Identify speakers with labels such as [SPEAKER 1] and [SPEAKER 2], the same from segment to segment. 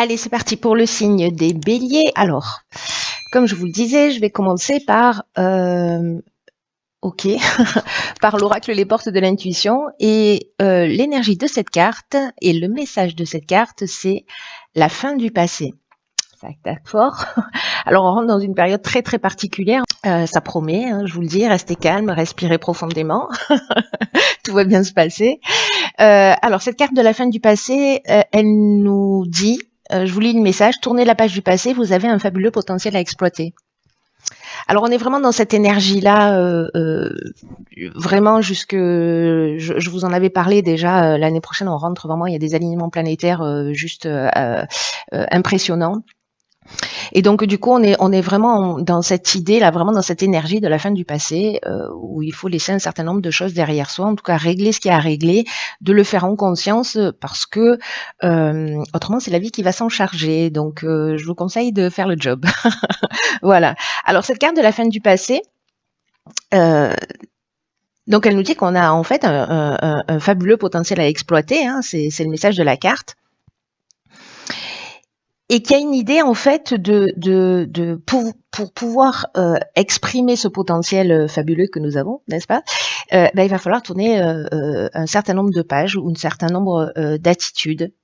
[SPEAKER 1] Allez, c'est parti pour le signe des béliers. Alors, comme je vous le disais, je vais commencer par, ok, par l'oracle Les Portes de l'intuition. Et l'énergie de cette carte et le message de cette carte, c'est la fin du passé. Ça tape fort. Alors, on rentre dans une période très très particulière. Ça promet, hein, je vous le dis, restez calme, respirez profondément. Tout va bien se passer. Alors, cette carte de la fin du passé, elle nous dit, je vous lis le message, tournez la page du passé, vous avez un fabuleux potentiel à exploiter. Alors, on est vraiment dans cette énergie-là, vraiment jusque, je vous en avais parlé déjà, l'année prochaine, on rentre vraiment, il y a des alignements planétaires juste impressionnants. Et donc du coup, on est vraiment dans cette idée là, vraiment dans cette énergie de la fin du passé, où il faut laisser un certain nombre de choses derrière soi, en tout cas régler ce qu'il y a à régler, de le faire en conscience, parce que autrement c'est la vie qui va s'en charger. Donc je vous conseille de faire le job. Voilà. Alors cette carte de la fin du passé. Donc elle nous dit qu'on a en fait un fabuleux potentiel à exploiter, hein, c'est le message de la carte. Et qu'il y a une idée en fait pour pouvoir exprimer ce potentiel fabuleux que nous avons, n'est-ce pas, il va falloir tourner un certain nombre de pages ou un certain nombre d'attitudes.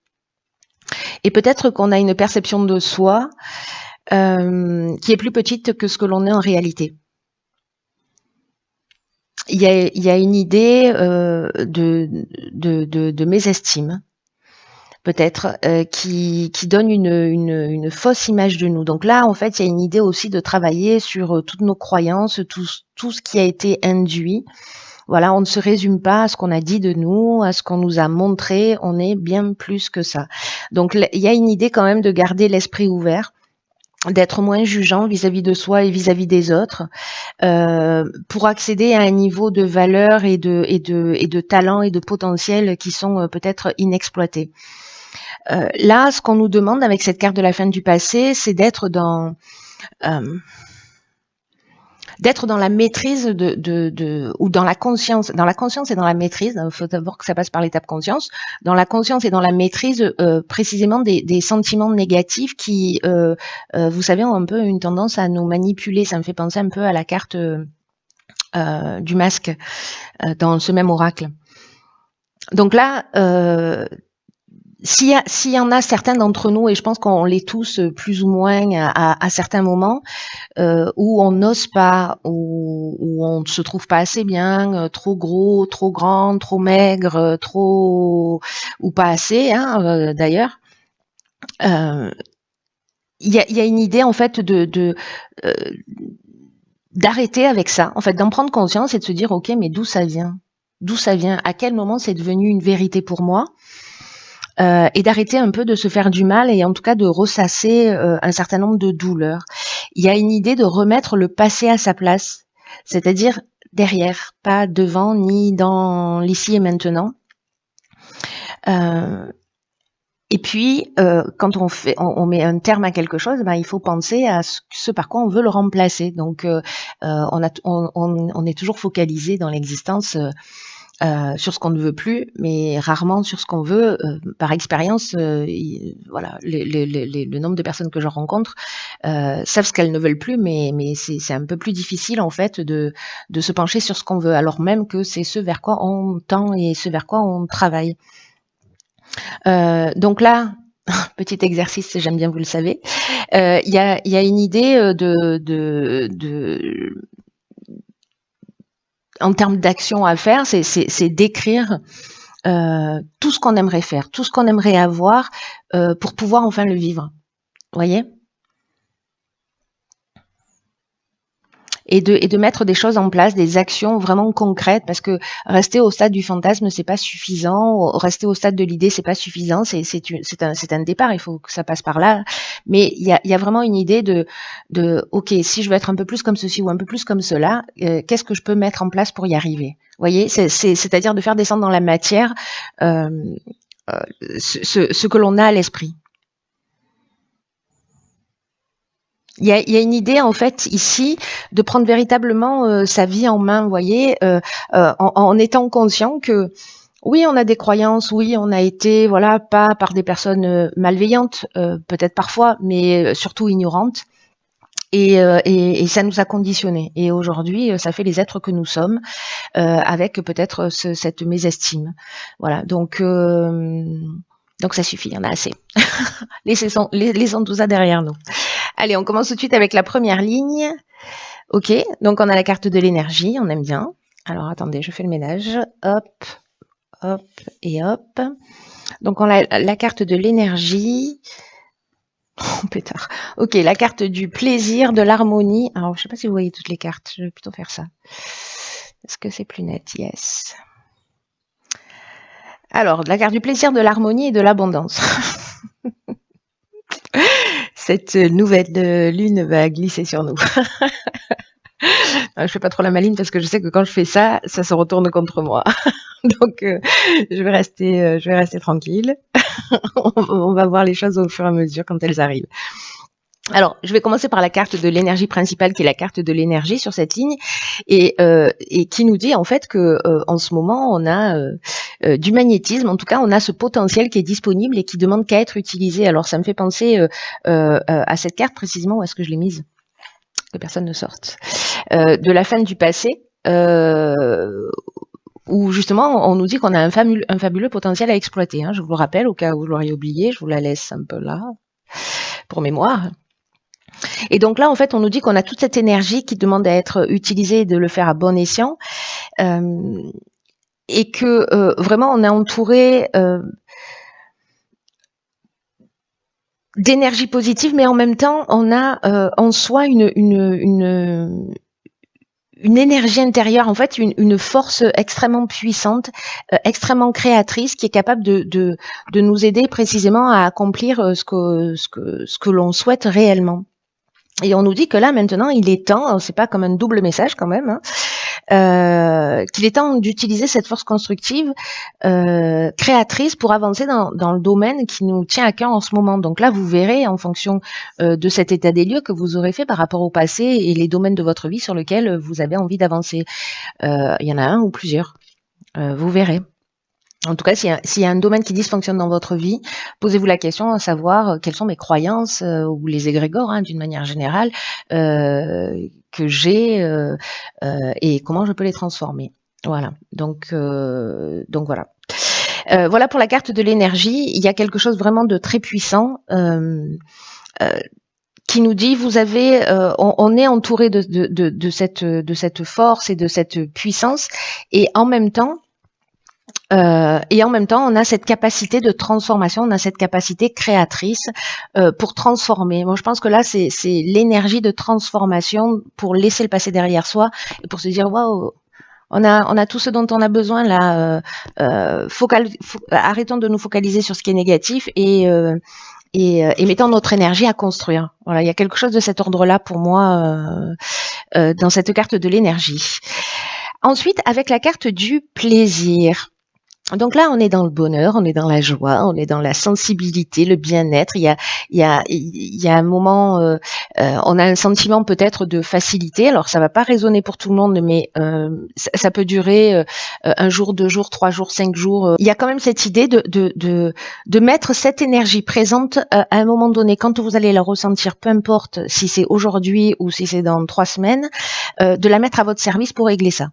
[SPEAKER 1] Et peut-être qu'on a une perception de soi qui est plus petite que ce que l'on est en réalité. Il y a une idée de mésestime, peut-être, qui donne une fausse image de nous. Donc là, en fait, il y a une idée aussi de travailler sur toutes nos croyances, tout ce qui a été induit. Voilà, on ne se résume pas à ce qu'on a dit de nous, à ce qu'on nous a montré, on est bien plus que ça. Donc il y a une idée quand même de garder l'esprit ouvert, d'être moins jugeant vis-à-vis de soi et vis-à-vis des autres, pour accéder à un niveau de valeur et de talent et de potentiel qui sont peut-être inexploités. Là, ce qu'on nous demande avec cette carte de la fin du passé, c'est d'être dans la maîtrise ou dans la conscience et dans la maîtrise. Il faut d'abord que ça passe par l'étape conscience. Dans la conscience et dans la maîtrise, précisément des sentiments négatifs qui, vous savez, ont un peu une tendance à nous manipuler. Ça me fait penser un peu à la carte du masque dans ce même oracle. Donc là, s'il y en a certains d'entre nous, et je pense qu'on l'est tous plus ou moins à certains moments, où on n'ose pas, où on ne se trouve pas assez bien, trop gros, trop grand, trop maigre, trop ou pas assez, hein, d'ailleurs. Il y a une idée en fait d'arrêter avec ça, en fait, d'en prendre conscience et de se dire ok, mais d'où ça vient, à quel moment c'est devenu une vérité pour moi. Et d'arrêter un peu de se faire du mal et en tout cas de ressasser un certain nombre de douleurs. Il y a une idée de remettre le passé à sa place, c'est-à-dire derrière, pas devant ni dans l'ici et maintenant. Et puis, quand on met un terme à quelque chose, il faut penser à ce par quoi on veut le remplacer. Donc, on est toujours focalisé dans l'existence sur ce qu'on ne veut plus, mais rarement sur ce qu'on veut. Par expérience, voilà, le nombre de personnes que je rencontre savent ce qu'elles ne veulent plus, mais c'est un peu plus difficile en fait de se pencher sur ce qu'on veut, alors même que c'est ce vers quoi on tend et ce vers quoi on travaille. Donc là, petit exercice, j'aime bien, vous le savez, il y a une idée en termes d'action à faire, c'est d'écrire tout ce qu'on aimerait faire, tout ce qu'on aimerait avoir pour pouvoir enfin le vivre. Vous voyez ? Et de mettre des choses en place, des actions vraiment concrètes, parce que rester au stade du fantasme, c'est pas suffisant. Rester au stade de l'idée, c'est pas suffisant. C'est un départ. Il faut que ça passe par là. Mais il y a vraiment une idée de ok, si je veux être un peu plus comme ceci ou un peu plus comme cela, qu'est-ce que je peux mettre en place pour y arriver ? Vous voyez, c'est-à-dire de faire descendre dans la matière ce que l'on a à l'esprit. Il y a une idée en fait ici de prendre véritablement sa vie en main, vous voyez, en étant conscient que Oui, on a des croyances, oui, on a été, voilà, pas par des personnes malveillantes, peut-être parfois, mais surtout ignorantes. Et ça nous a conditionnés. Et aujourd'hui, ça fait les êtres que nous sommes, avec peut-être cette mésestime. Voilà, donc ça suffit, il y en a assez. Laissons tout ça derrière nous. Allez, on commence tout de suite avec la première ligne. Ok, donc on a la carte de l'énergie, on aime bien. Alors attendez, je fais le ménage. Hop, hop et hop. Donc on a la carte de l'énergie. Oh, pétard. Ok, la carte du plaisir, de l'harmonie. Alors je sais pas si vous voyez toutes les cartes, je vais plutôt faire ça. Est-ce que c'est plus net? Yes. Alors, la carte du plaisir, de l'harmonie et de l'abondance. Cette nouvelle lune va glisser sur nous. Je fais pas trop la maline parce que je sais que quand je fais ça, ça se retourne contre moi. Donc, je vais rester tranquille. On va voir les choses au fur et à mesure quand elles arrivent. Alors, je vais commencer par la carte de l'énergie principale, qui est la carte de l'énergie sur cette ligne, et qui nous dit en fait que en ce moment, on a du magnétisme. En tout cas, on a ce potentiel qui est disponible et qui demande qu'à être utilisé. Alors, ça me fait penser à cette carte précisément. Où est-ce que je l'ai mise? Que personne ne sorte. De la fin du passé. Où justement on nous dit qu'on a un fabuleux potentiel à exploiter. Hein. Je vous le rappelle, au cas où vous l'auriez oublié, je vous la laisse un peu là, pour mémoire. Et donc là, en fait, on nous dit qu'on a toute cette énergie qui demande à être utilisée et de le faire à bon escient. Et que vraiment, on est entouré d'énergie positive, mais en même temps, on a en soi une énergie intérieure, en fait, une force extrêmement puissante, extrêmement créatrice, qui est capable de nous aider précisément à accomplir ce que l'on souhaite réellement. Et on nous dit que là, maintenant, il est temps, c'est pas comme un double message quand même, hein, qu'il est temps d'utiliser cette force constructive, créatrice, pour avancer dans le domaine qui nous tient à cœur en ce moment. Donc là, vous verrez, en fonction de cet état des lieux que vous aurez fait par rapport au passé et les domaines de votre vie sur lesquels vous avez envie d'avancer. Il y en a un ou plusieurs, vous verrez. En tout cas, s'il y a un domaine qui dysfonctionne dans votre vie, posez-vous la question à savoir quelles sont mes croyances ou les égrégores, hein, d'une manière générale, que j'ai et comment je peux les transformer. Voilà. Donc voilà. Voilà pour la carte de l'énergie. Il y a quelque chose vraiment de très puissant qui nous dit vous avez, on est entouré de cette force et de cette puissance, et en même temps, on a cette capacité de transformation, on a cette capacité créatrice pour transformer. Moi, je pense que là, c'est l'énergie de transformation pour laisser le passé derrière soi et pour se dire waouh, on a tout ce dont on a besoin là. Arrêtons de nous focaliser sur ce qui est négatif et mettons notre énergie à construire. Voilà, il y a quelque chose de cet ordre-là pour moi dans cette carte de l'énergie. Ensuite, avec la carte du plaisir. Donc là, on est dans le bonheur, on est dans la joie, on est dans la sensibilité, le bien-être. Il y a un moment, on a un sentiment peut-être de facilité. Alors ça va pas résonner pour tout le monde, mais ça peut durer un jour, 2 jours, 3 jours, 5 jours. Il y a quand même cette idée de mettre cette énergie présente à un moment donné, quand vous allez la ressentir, peu importe si c'est aujourd'hui ou si c'est dans 3 semaines, de la mettre à votre service pour régler ça.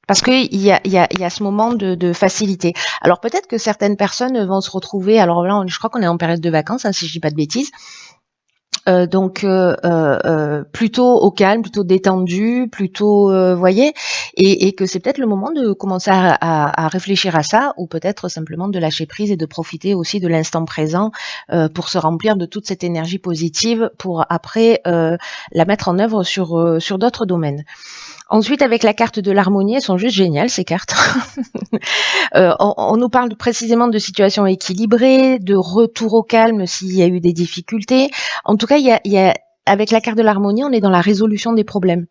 [SPEAKER 1] Parce qu'il y a ce moment de facilité. Alors peut-être que certaines personnes vont se retrouver, alors là je crois qu'on est en période de vacances, hein, si je dis pas de bêtises, donc plutôt au calme, plutôt détendu, plutôt voyez, et que c'est peut-être le moment de commencer à réfléchir à ça, ou peut-être simplement de lâcher prise et de profiter aussi de l'instant présent pour se remplir de toute cette énergie positive pour après la mettre en œuvre sur d'autres domaines. Ensuite, avec la carte de l'harmonie, elles sont juste géniales, ces cartes. On nous parle précisément de situations équilibrées, de retour au calme s'il y a eu des difficultés. En tout cas, avec la carte de l'harmonie, on est dans la résolution des problèmes.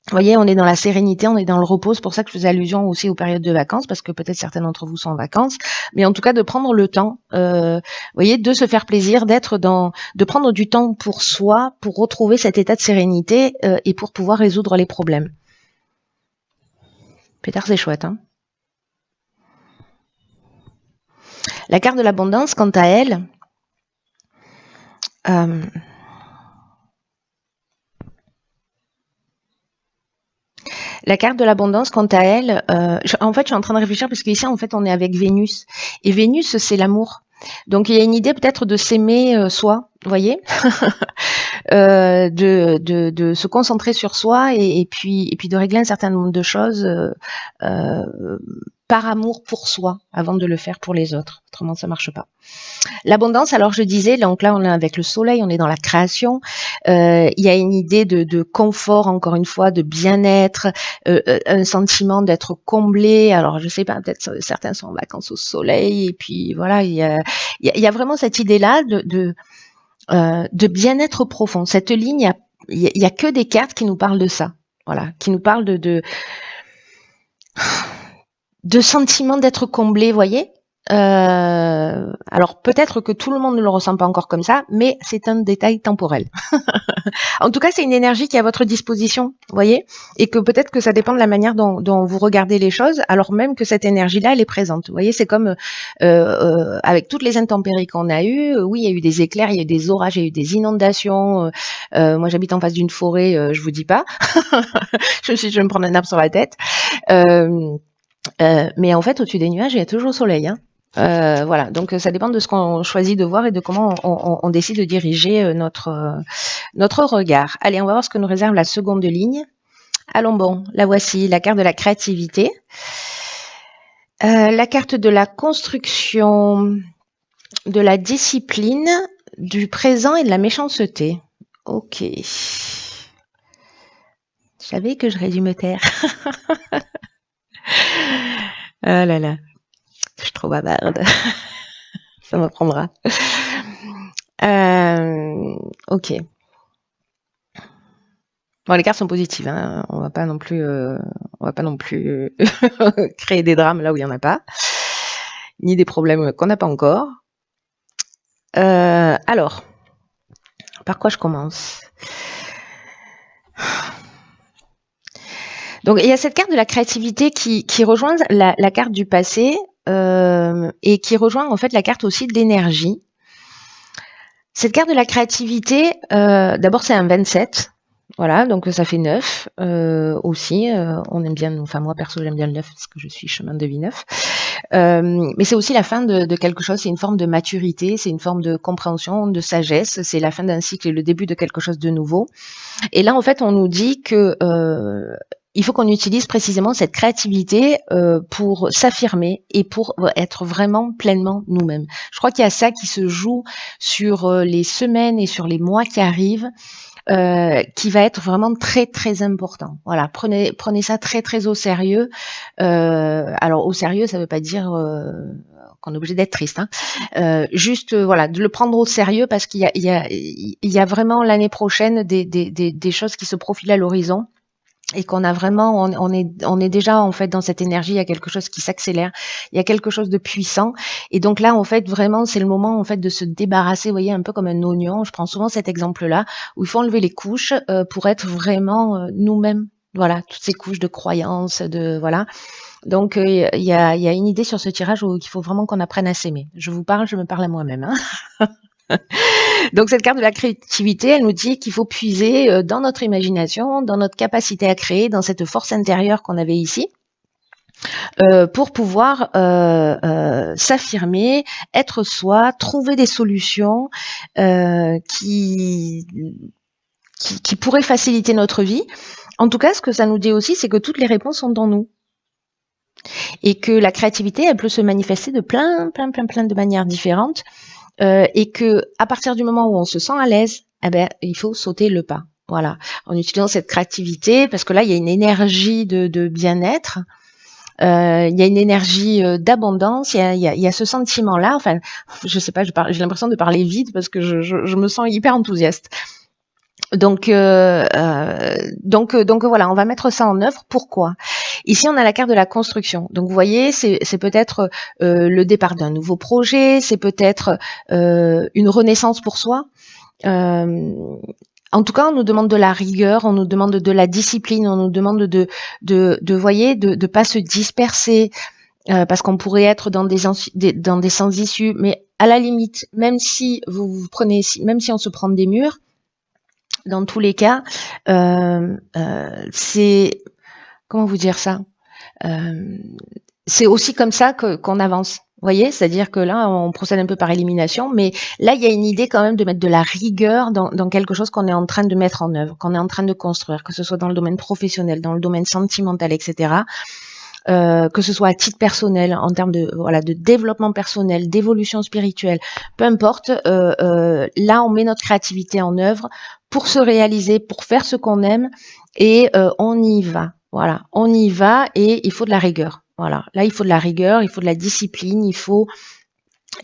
[SPEAKER 1] Vous voyez, on est dans la sérénité, on est dans le repos. C'est pour ça que je faisais allusion aussi aux périodes de vacances, parce que peut-être certains d'entre vous sont en vacances. Mais en tout cas, de prendre le temps, vous voyez, de se faire plaisir, de prendre du temps pour soi, pour retrouver cet état de sérénité et pour pouvoir résoudre les problèmes. Pétard, c'est chouette, hein. La carte de l'abondance, quant à elle, la carte de l'abondance, quant à elle, en fait, je suis en train de réfléchir parce qu'ici, en fait, on est avec Vénus. Et Vénus, c'est l'amour. Donc, il y a une idée peut-être de s'aimer soi, vous voyez, de se concentrer sur soi et puis de régler un certain nombre de choses par amour pour soi avant de le faire pour les autres. Autrement, ça marche pas. L'abondance, alors je disais, donc là on est avec le soleil, on est dans la création. Il y a une idée de confort, encore une fois, de bien-être, un sentiment d'être comblé. Alors je sais pas, peut-être certains sont en vacances au soleil et puis voilà, il y a vraiment cette idée-là de bien-être profond. Cette ligne, il y a que des cartes qui nous parlent de ça. Voilà, qui nous parlent de sentiment d'être comblé, voyez. Alors peut-être que tout le monde ne le ressent pas encore comme ça, mais c'est un détail temporel. En tout cas, c'est une énergie qui est à votre disposition, voyez, et que peut-être que ça dépend de la manière dont vous regardez les choses, alors même que cette énergie-là, elle est présente. Vous voyez, c'est comme avec toutes les intempéries qu'on a eues. Oui, il y a eu des éclairs, il y a eu des orages, il y a eu des inondations. Moi, j'habite en face d'une forêt, je vous dis pas. Je vais me prendre un arbre sur la tête. Mais en fait, au-dessus des nuages, il y a toujours le soleil, hein. Voilà, donc ça dépend de ce qu'on choisit de voir et de comment on décide de diriger notre regard. Allez, on va voir ce que nous réserve la seconde ligne. Allons bon, la voici, la carte de la créativité, la carte de la construction, de la discipline, du présent et de la méchanceté. Ok. Je savais que j'aurais dû me taire. Ah là là. Je suis trop bavarde. Ça m'apprendra. Ok. Bon, les cartes sont positives, hein. On va pas non plus créer des drames là où il y en a pas, ni des problèmes qu'on n'a pas encore. Alors, par quoi je commence? Donc, il y a cette carte de la créativité qui rejoint la carte du passé et qui rejoint en fait la carte aussi de l'énergie. Cette carte de la créativité, d'abord c'est un 27, voilà, donc ça fait 9 aussi. On aime bien, enfin moi perso j'aime bien le 9 parce que je suis chemin de vie 9. Mais c'est aussi la fin de quelque chose, c'est une forme de maturité, c'est une forme de compréhension, de sagesse, c'est la fin d'un cycle et le début de quelque chose de nouveau. Et là en fait on nous dit que il faut qu'on utilise précisément cette créativité pour s'affirmer et pour être vraiment pleinement nous-mêmes. Je crois qu'il y a ça qui se joue sur les semaines et sur les mois qui arrivent, qui va être vraiment très très important. Voilà, prenez ça très très au sérieux. Alors au sérieux, ça veut pas dire qu'on est obligé d'être triste, hein. Juste voilà, de le prendre au sérieux parce qu'il y a vraiment l'année prochaine des choses qui se profilent à l'horizon. Et qu'on a vraiment, on est déjà en fait dans cette énergie, il y a quelque chose qui s'accélère, il y a quelque chose de puissant, et donc là en fait vraiment c'est le moment en fait de se débarrasser, vous voyez, un peu comme un oignon. Je prends souvent cet exemple-là où il faut enlever les couches pour être vraiment nous-mêmes. Voilà, toutes ces couches de croyances, de voilà. Donc il y a une idée sur ce tirage où il faut vraiment qu'on apprenne à s'aimer. Je vous parle, je me parle à moi-même, hein. Donc cette carte de la créativité, elle nous dit qu'il faut puiser dans notre imagination, dans notre capacité à créer, dans cette force intérieure qu'on avait ici, pour pouvoir s'affirmer, être soi, trouver des solutions qui pourraient faciliter notre vie. En tout cas, ce que ça nous dit aussi, c'est que toutes les réponses sont dans nous. Et que la créativité, elle peut se manifester de plein de manières différentes. Et que à partir du moment où on se sent à l'aise, eh ben il faut sauter le pas. Voilà, en utilisant cette créativité, parce que là il y a une énergie de bien-être, il y a une énergie d'abondance, il y a ce sentiment-là. Enfin, je sais pas, j'ai l'impression de parler vite parce que je me sens hyper enthousiaste. Donc voilà, on va mettre ça en œuvre. Pourquoi? Ici, on a la carte de la construction. Donc vous voyez, c'est peut-être le départ d'un nouveau projet, c'est peut-être une renaissance pour soi. En tout cas, on nous demande de la rigueur, on nous demande de la discipline, on nous demande de pas se disperser, parce qu'on pourrait être dans des sens issus. Mais à la limite, même si même si on se prend des murs, dans tous les cas, c'est, comment vous dire ça? C'est aussi comme ça qu'on avance. Vous voyez, c'est-à-dire que là, on procède un peu par élimination, mais là, il y a une idée quand même de mettre de la rigueur dans quelque chose qu'on est en train de mettre en œuvre, qu'on est en train de construire, que ce soit dans le domaine professionnel, dans le domaine sentimental, etc. Que ce soit à titre personnel, en termes de développement personnel, d'évolution spirituelle, peu importe. Là, on met notre créativité en œuvre pour se réaliser, pour faire ce qu'on aime, et on y va. Voilà, on y va, et il faut de la rigueur. Voilà, là, il faut de la rigueur, il faut de la discipline, il faut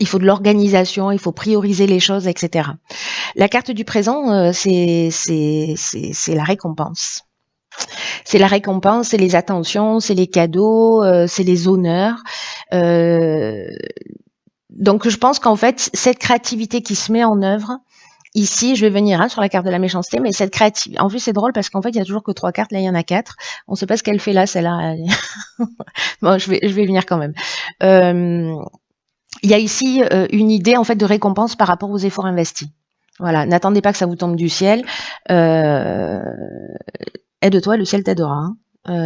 [SPEAKER 1] de l'organisation, il faut prioriser les choses, etc. La carte du présent, c'est la récompense. C'est la récompense, c'est les attentions, c'est les cadeaux, c'est les honneurs. Donc je pense qu'en fait, cette créativité qui se met en œuvre, ici, je vais venir sur la carte de la méchanceté, mais cette créativité, en plus c'est drôle parce qu'en fait, il y a toujours que 3 cartes, là il y en a 4. On ne sait pas ce qu'elle fait là, celle-là. Bon, je vais venir quand même. Il y a ici une idée en fait de récompense par rapport aux efforts investis. Voilà, n'attendez pas que ça vous tombe du ciel. Aide-toi, le ciel t'aidera. Hein.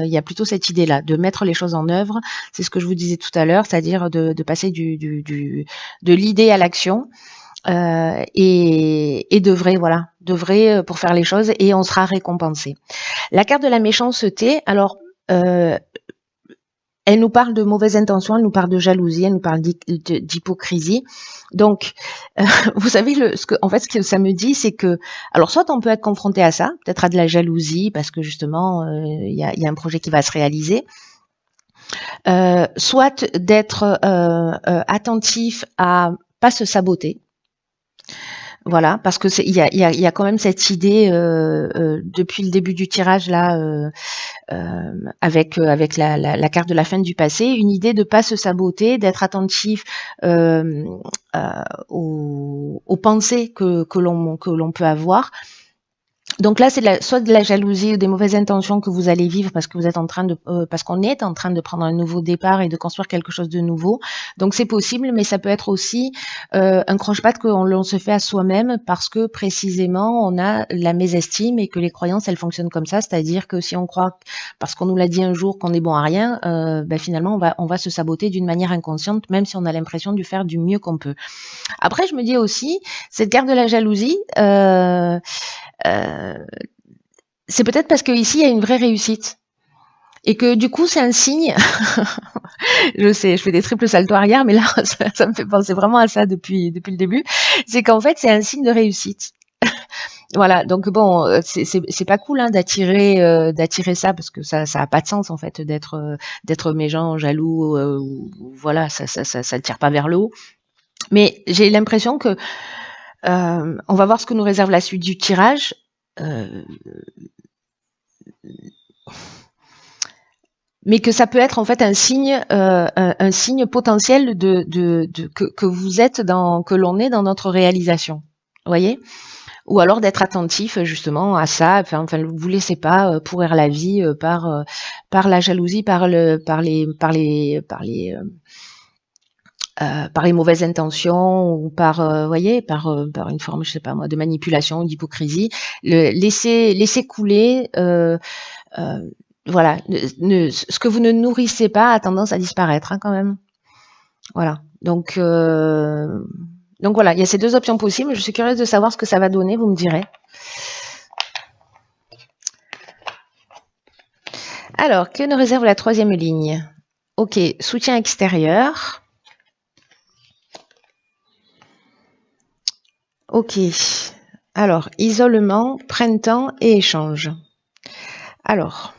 [SPEAKER 1] Il y a plutôt cette idée-là, de mettre les choses en œuvre. C'est ce que je vous disais tout à l'heure, c'est-à-dire de passer de l'idée à l'action, et d'œuvrer pour faire les choses, et on sera récompensé. La carte de la méchanceté, alors, elle nous parle de mauvaises intentions, elle nous parle de jalousie, elle nous parle d'hypocrisie. Donc, vous savez, ce que ça me dit, c'est que, alors soit on peut être confronté à ça, peut-être à de la jalousie, parce que justement, il y a un projet qui va se réaliser, soit d'être attentif à pas se saboter. Voilà, parce que il y a quand même cette idée depuis le début du tirage là, avec la carte de la fin du passé, une idée de pas se saboter, d'être attentif aux pensées que l'on peut avoir. Donc là, c'est soit de la jalousie ou des mauvaises intentions que vous allez vivre parce que vous êtes parce qu'on est en train de prendre un nouveau départ et de construire quelque chose de nouveau. Donc c'est possible, mais ça peut être aussi un croche-patte qu'on se fait à soi-même parce que précisément on a la mésestime et que les croyances elles fonctionnent comme ça, c'est-à-dire que si on croit parce qu'on nous l'a dit un jour qu'on est bon à rien, finalement on va se saboter d'une manière inconsciente, même si on a l'impression de faire du mieux qu'on peut. Après, je me dis aussi cette carte de la jalousie. C'est peut-être parce qu'ici, il y a une vraie réussite. Et que du coup, c'est un signe. Je sais, je fais des triples saltos arrière, mais là, ça me fait penser vraiment à ça depuis le début. C'est qu'en fait, c'est un signe de réussite. Voilà, donc bon, c'est pas cool hein, d'attirer ça parce que ça a pas de sens en fait d'être méchant, jaloux, voilà, ça tire pas vers le haut. Mais j'ai l'impression que on va voir ce que nous réserve la suite du tirage. Mais que ça peut être en fait un signe potentiel que vous êtes que l'on est dans notre réalisation. Vous voyez? Ou alors d'être attentif justement à ça. Enfin, vous laissez pas pourrir la vie par la jalousie, par les mauvaises intentions ou par voyez, par une forme, je sais pas moi, de manipulation ou d'hypocrisie. Laissez couler. Voilà, ce que vous ne nourrissez pas a tendance à disparaître hein, quand même. Voilà. Donc voilà, il y a ces deux options possibles. Je suis curieuse de savoir ce que ça va donner, vous me direz. Alors, que nous réserve la troisième ligne? Ok, soutien extérieur. Ok. Alors, isolement, printemps et échange. Alors,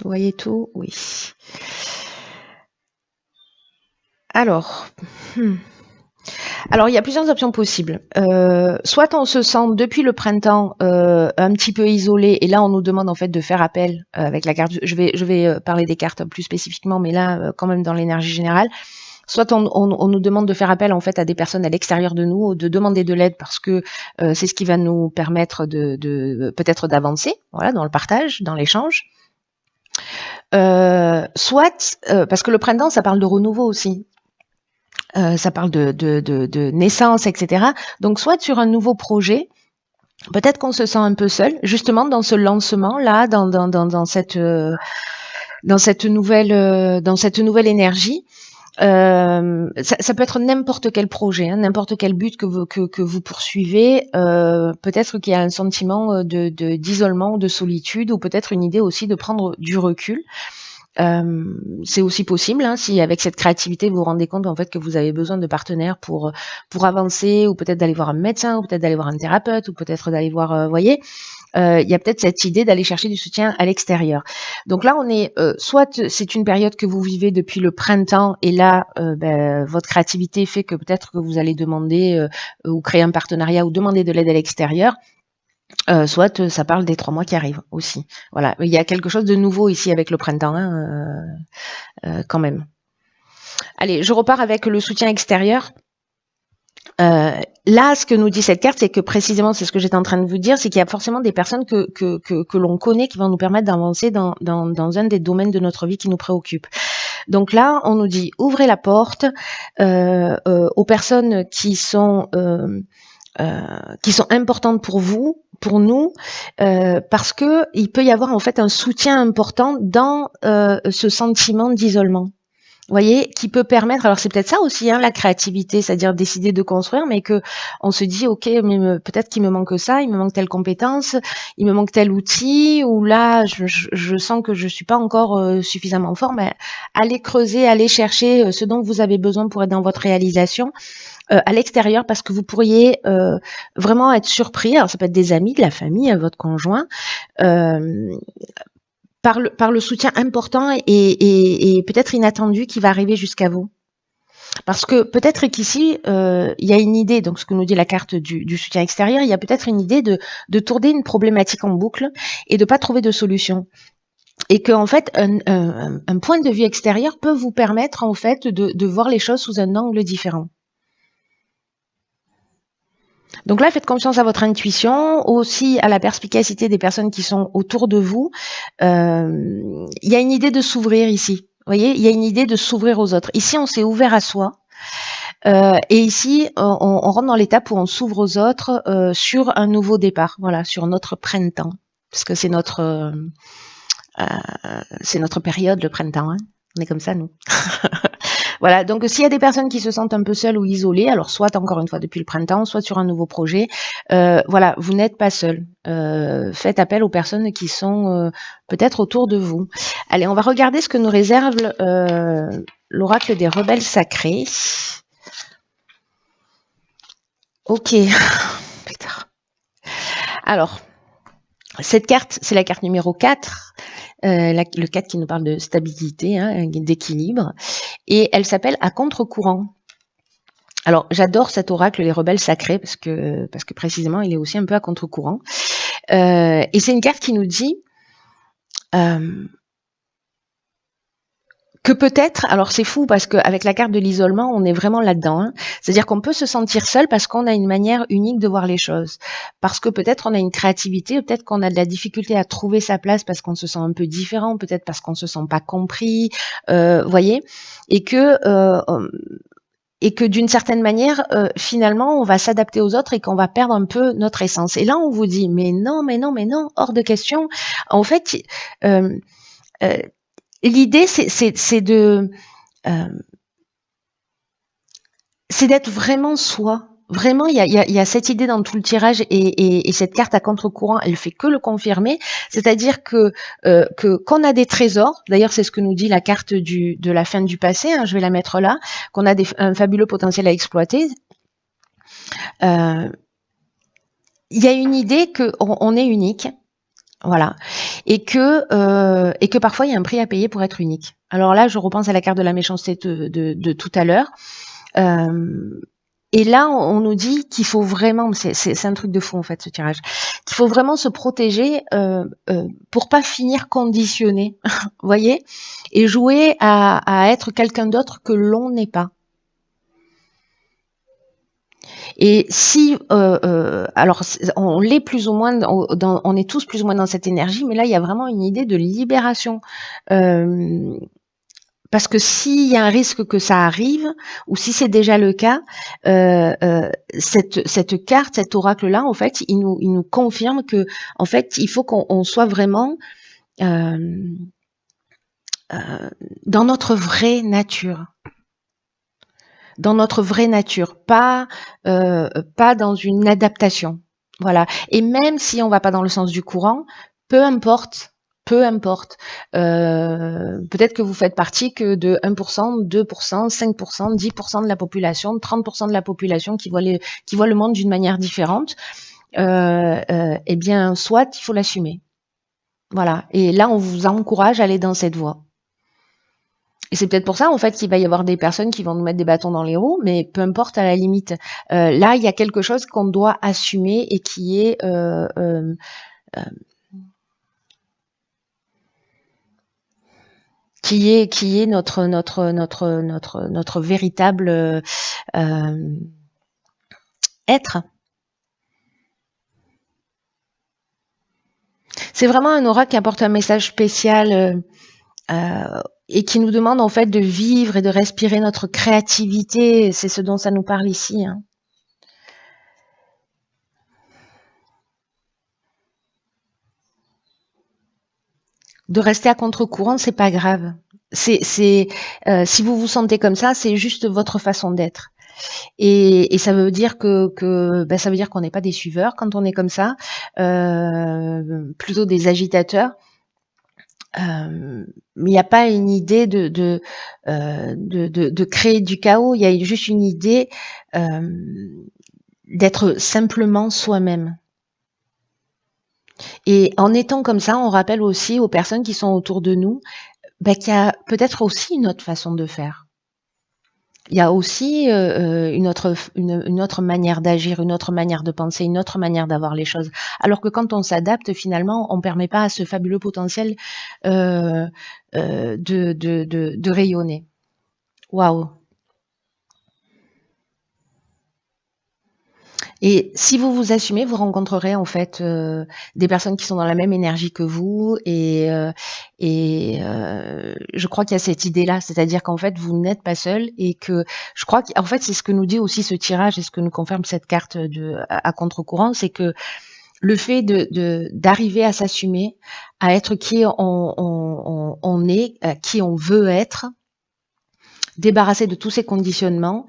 [SPEAKER 1] vous voyez tout? Oui. Alors, Alors, il y a plusieurs options possibles. Soit on se sent depuis le printemps un petit peu isolé, et là on nous demande en fait de faire appel avec la carte. Je vais parler des cartes plus spécifiquement, mais là quand même dans l'énergie générale. Soit on nous demande de faire appel en fait à des personnes à l'extérieur de nous, de demander de l'aide parce que c'est ce qui va nous permettre de peut-être d'avancer, voilà, dans le partage, dans l'échange. Soit parce que le printemps, ça parle de renouveau aussi. Ça parle de naissance, etc. Donc, soit sur un nouveau projet, peut-être qu'on se sent un peu seul, justement dans ce lancement-là, dans cette nouvelle énergie. Ça peut être n'importe quel projet, hein, n'importe quel but que vous poursuivez. Peut-être qu'il y a un sentiment d'isolement ou de solitude, ou peut-être une idée aussi de prendre du recul. C'est aussi possible, hein, si avec cette créativité vous vous rendez compte en fait que vous avez besoin de partenaires pour avancer, ou peut-être d'aller voir un médecin, ou peut-être d'aller voir un thérapeute, ou peut-être d'aller voir, voyez, il y a peut-être cette idée d'aller chercher du soutien à l'extérieur. Donc là, on est soit c'est une période que vous vivez depuis le printemps, et là, votre créativité fait que peut-être que vous allez demander ou créer un partenariat ou demander de l'aide à l'extérieur. Soit ça parle des 3 mois qui arrivent aussi. Voilà, il y a quelque chose de nouveau ici avec le printemps, hein, quand même. Allez, je repars avec le soutien extérieur. Là, ce que nous dit cette carte, c'est que précisément, c'est ce que j'étais en train de vous dire, c'est qu'il y a forcément des personnes que l'on connaît qui vont nous permettre d'avancer dans un des domaines de notre vie qui nous préoccupe. Donc là, on nous dit, ouvrez la porte aux personnes qui sont importantes pour vous, pour nous, parce que il peut y avoir en fait un soutien important dans ce sentiment d'isolement. Vous voyez, qui peut permettre, alors c'est peut-être ça aussi, hein, la créativité, c'est-à-dire décider de construire, mais que on se dit, ok, mais peut-être qu'il me manque ça, il me manque telle compétence, il me manque tel outil, ou là, je sens que je suis pas encore suffisamment fort, mais allez creuser, allez chercher ce dont vous avez besoin pour être dans votre réalisation à l'extérieur, parce que vous pourriez vraiment être surpris. Alors ça peut être des amis, de la famille, votre conjoint. Par le soutien important et peut-être inattendu qui va arriver jusqu'à vous. Parce que peut-être qu'ici, il y a une idée, donc ce que nous dit la carte du soutien extérieur, il y a peut-être une idée de tourner une problématique en boucle et de pas trouver de solution. Et que en fait, un point de vue extérieur peut vous permettre en fait de voir les choses sous un angle différent. Donc là, faites confiance à votre intuition, aussi à la perspicacité des personnes qui sont autour de vous. Il y a une idée de s'ouvrir ici. Vous voyez, il y a une idée de s'ouvrir aux autres. Ici, on s'est ouvert à soi. Et ici, on rentre dans l'étape où on s'ouvre aux autres sur un nouveau départ. Voilà, sur notre printemps. Parce que c'est notre période, le printemps. Hein. On est comme ça, nous. Voilà, donc s'il y a des personnes qui se sentent un peu seules ou isolées, alors soit encore une fois depuis le printemps, soit sur un nouveau projet, voilà, vous n'êtes pas seul. Faites appel aux personnes qui sont peut-être autour de vous. Allez, on va regarder ce que nous réserve l'oracle des rebelles sacrés. Ok. Alors, cette carte, c'est la carte numéro 4. Le 4 qui nous parle de stabilité, hein, d'équilibre, et elle s'appelle à contre-courant. Alors j'adore cet oracle, les rebelles sacrés, parce que précisément il est aussi un peu à contre-courant. Et c'est une carte qui nous dit que peut-être, alors c'est fou parce qu'avec la carte de l'isolement, on est vraiment là-dedans. Hein. C'est-à-dire qu'on peut se sentir seul parce qu'on a une manière unique de voir les choses. Parce que peut-être on a une créativité, peut-être qu'on a de la difficulté à trouver sa place parce qu'on se sent un peu différent, peut-être parce qu'on se sent pas compris, voyez, et que d'une certaine manière, finalement, on va s'adapter aux autres et qu'on va perdre un peu notre essence. Et là, on vous dit, mais non, hors de question. En fait, l'idée, c'est d'être vraiment soi. Vraiment, il y a cette idée dans tout le tirage et cette carte à contre-courant, elle fait que le confirmer. C'est-à-dire que qu'on a des trésors. D'ailleurs, c'est ce que nous dit la carte de la fin du passé. Hein, je vais la mettre là. Qu'on a un fabuleux potentiel à exploiter. Il y a une idée qu'on est unique. Voilà. Et que parfois il y a un prix à payer pour être unique. Alors là, je repense à la carte de la méchanceté de tout à l'heure. Et là, on nous dit qu'il faut vraiment, c'est un truc de fou en fait, ce tirage, qu'il faut vraiment se protéger pour pas finir conditionné, vous voyez, et jouer à être quelqu'un d'autre que l'on n'est pas. Et si, alors on l'est plus ou moins, on est tous plus ou moins dans cette énergie, mais là il y a vraiment une idée de libération. Parce que s'il y a un risque que ça arrive, ou si c'est déjà le cas, cette carte, cet oracle-là, en fait, il nous confirme que, en fait, il faut qu'on soit vraiment dans notre vraie nature. Dans notre vraie nature, pas dans une adaptation. Voilà. Et même si on va pas dans le sens du courant, peu importe. Peut-être que vous faites partie que de 1%, 2%, 5%, 10% de la population, 30% de la population qui voit le monde d'une manière différente. Eh bien, soit il faut l'assumer. Voilà. Et là, on vous encourage à aller dans cette voie. Et c'est peut-être pour ça, en fait, qu'il va y avoir des personnes qui vont nous mettre des bâtons dans les roues, mais peu importe à la limite. Là, il y a quelque chose qu'on doit assumer et qui est notre véritable être. C'est vraiment un aura qui apporte un message spécial et qui nous demande en fait de vivre et de respirer notre créativité. C'est ce dont ça nous parle ici. Hein. De rester à contre-courant, c'est pas grave. Si vous vous sentez comme ça, c'est juste votre façon d'être. Et ça veut dire ça veut dire qu'on n'est pas des suiveurs quand on est comme ça, plutôt des agitateurs. Mais il n'y a pas une idée de créer du chaos. Il y a juste une idée d'être simplement soi-même. Et en étant comme ça, on rappelle aussi aux personnes qui sont autour de nous qu'il y a peut-être aussi une autre façon de faire. Il y a aussi une autre manière d'agir, une autre manière de penser, une autre manière d'avoir les choses. Alors que quand on s'adapte, finalement, on ne permet pas à ce fabuleux potentiel de rayonner. Waouh! Et si vous vous assumez, vous rencontrerez en fait des personnes qui sont dans la même énergie que vous et je crois qu'il y a cette idée-là, c'est-à-dire qu'en fait vous n'êtes pas seul et que je crois qu'en fait c'est ce que nous dit aussi ce tirage et ce que nous confirme cette carte à contre-courant, c'est que le fait d'arriver à s'assumer, à être qui on est, qui on veut être, débarrasser de tous ces conditionnements.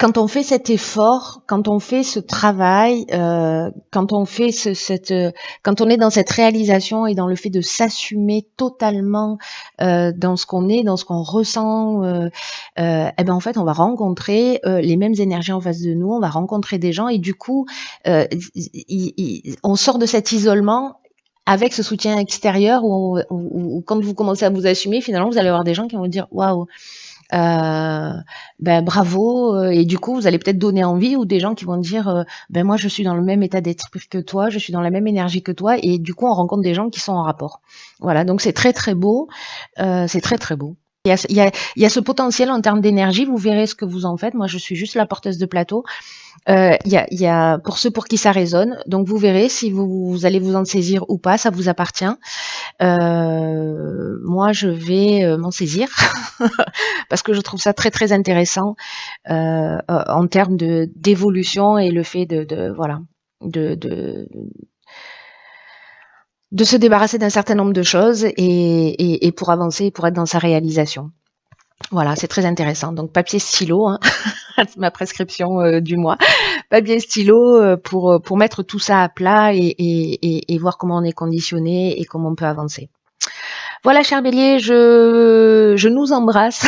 [SPEAKER 1] Quand on fait cet effort, quand on fait ce travail, quand on fait quand on est dans cette réalisation et dans le fait de s'assumer totalement dans ce qu'on est, dans ce qu'on ressent, en fait, on va rencontrer les mêmes énergies en face de nous, on va rencontrer des gens et du coup, on sort de cet isolement avec ce soutien extérieur où quand vous commencez à vous assumer, finalement, vous allez avoir des gens qui vont vous dire waouh. Bravo et du coup vous allez peut-être donner envie ou des gens qui vont dire moi je suis dans le même état d'esprit que toi, je suis dans la même énergie que toi et du coup on rencontre des gens qui sont en rapport. Voilà, donc c'est très très beau, c'est très très beau. Il y a ce potentiel en termes d'énergie, vous verrez ce que vous en faites. Moi je suis juste la porteuse de plateau. Il y a pour ceux pour qui ça résonne, donc vous verrez si vous allez vous en saisir ou pas, ça vous appartient. Moi je vais m'en saisir parce que je trouve ça très très intéressant en termes d'évolution et le fait de se débarrasser d'un certain nombre de choses et pour avancer, pour être dans sa réalisation. Voilà, c'est très intéressant. Donc papier stylo, hein, c'est ma prescription du mois. Papier stylo pour mettre tout ça à plat et voir comment on est conditionné et comment on peut avancer. Voilà, cher Bélier, je nous embrasse.